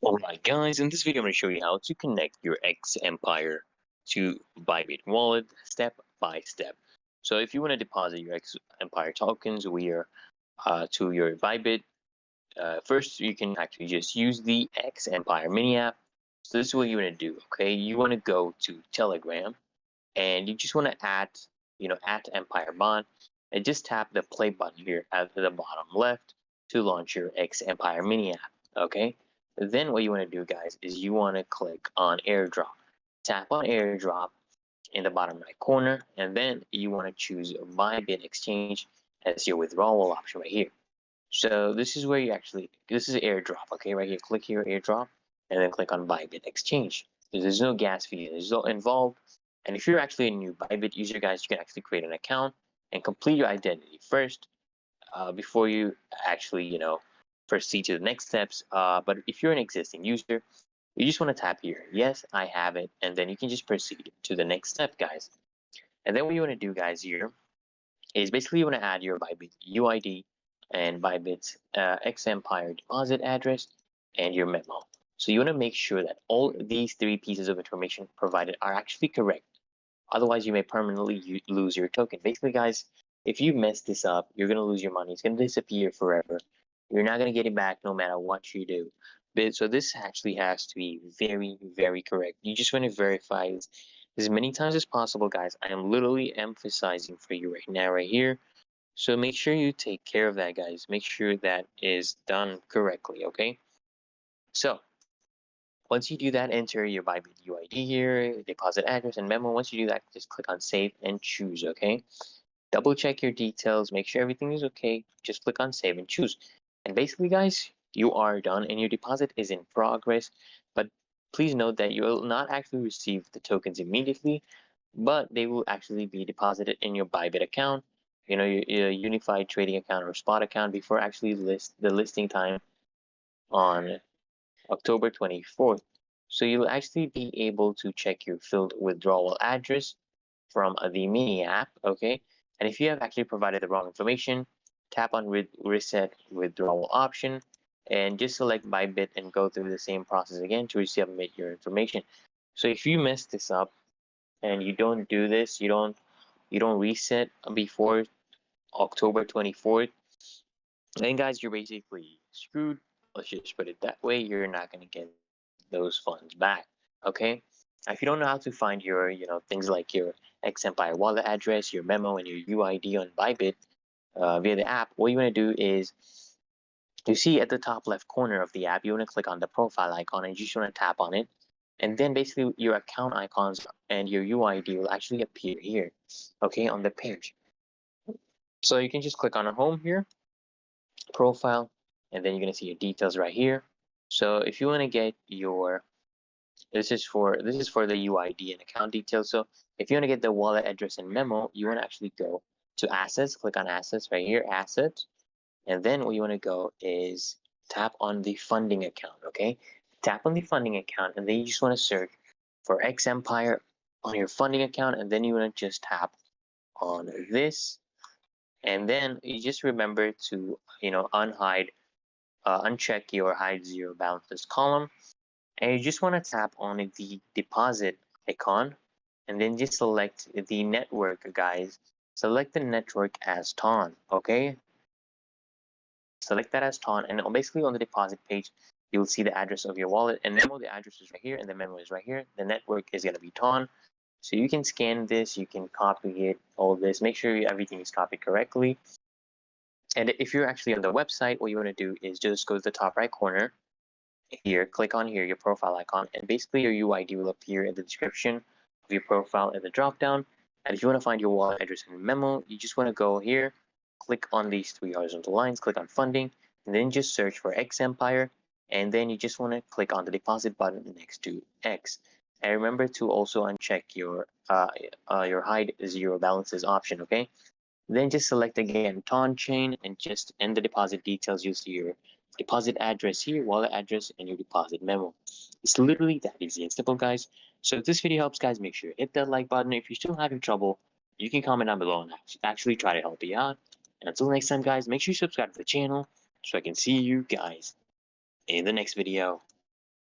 Alright guys, in this video I'm going to show you how to connect your Xempire to Bybit wallet step by step. So if you want to deposit your Xempire tokens to your Bybit, first you can actually just use the Xempire mini app. So this is what you want to do, okay? You want to go to Telegram and you just want to add, at Empire Bond and just tap the play button here at the bottom left to launch your Xempire mini app, okay? Then what you want to do, guys, is you want to click on airdrop. Tap on airdrop in the bottom right corner, and then you want to choose Bybit exchange as your withdrawal option right here. So this is where this is airdrop, okay? Right here, click here, airdrop, and then click on Bybit exchange. There's no gas fee, there's no involved. And if you're actually a new Bybit user, guys, you can actually create an account and complete your identity first before you actually, proceed to the next steps. But if you're an existing user, you just want to tap here, yes, I have it, and then you can just proceed to the next step, guys. And then what you want to do, guys, here is basically you want to add your Bybit UID and Bybit's Xempire deposit address and your memo. So you want to make sure that all these three pieces of information provided are actually correct. Otherwise, you may permanently lose your token. Basically, guys, if you mess this up, you're going to lose your money. It's going to disappear forever. You're not going to get it back no matter what you do. So this actually has to be very, very correct. You just want to verify this as many times as possible, guys. I am literally emphasizing for you right now, right here. So make sure you take care of that, guys. Make sure that is done correctly, okay? So once you do that, enter your Bybit UID here, deposit address, and memo. Once you do that, just click on save and choose, okay? Double check your details, make sure everything is okay. Just click on save and choose. And basically, guys, you are done and your deposit is in progress. But please note that you will not actually receive the tokens immediately, but they will actually be deposited in your Bybit account, your unified trading account or spot account before actually the listing time on October 24th. So you'll actually be able to check your field withdrawal address from the mini app, okay? And if you have actually provided the wrong information, tap on reset withdrawal option and just select Bybit and go through the same process again to resubmit your information. So if you mess this up and you don't do this, you don't reset before October 24th, then guys, you're basically screwed. Let's just put it that way. You're not going to get those funds back, okay? Now, if you don't know how to find your, things like your Xempire wallet address, your memo, and your UID on Bybit via the app, what you want to do is you see at the top left corner of the app, you want to click on the profile icon and you just want to tap on it. And then basically your account icons and your UID will actually appear here, okay, on the page. So you can just click on home here, profile, and then you're going to see your details right here. So if you want to get your this is for the UID and account details. So if you want to get the wallet address and memo, you want to actually go to assets, click on assets right here, assets, and then what you want to go is tap on the funding account, okay? Tap on the funding account, and then you just want to search for Xempire on your funding account, and then you want to just tap on this, and then you just remember to uncheck your hide zero balances column, and you just want to tap on the deposit icon and then just select the network, guys. Select the network as TON, okay? Select that as TON, and basically on the deposit page you'll see the address of your wallet and memo. The address is right here and the memo is right here. The network is going to be TON, so you can scan this, you can copy it, all this, make sure everything is copied correctly. And if you're actually on the website, what you want to do is just go to the top right corner here, click on here, your profile icon, and basically your UID will appear in the description of your profile in the drop down. And if you want to find your wallet address and memo, you just want to go here, click on these three horizontal lines, click on funding, and then just search for Xempire, and then you just want to click on the deposit button next to X. And remember to also uncheck your hide zero balances option, okay? Then just select again TON chain and just enter the deposit details. You'll see your deposit address here, wallet address, and your deposit memo. It's literally that easy and simple, guys. So if this video helps, guys, make sure you hit that like button. If you're still having trouble, you can comment down below and actually try to help you out. And until next time, guys, make sure you subscribe to the channel so I can see you guys in the next video.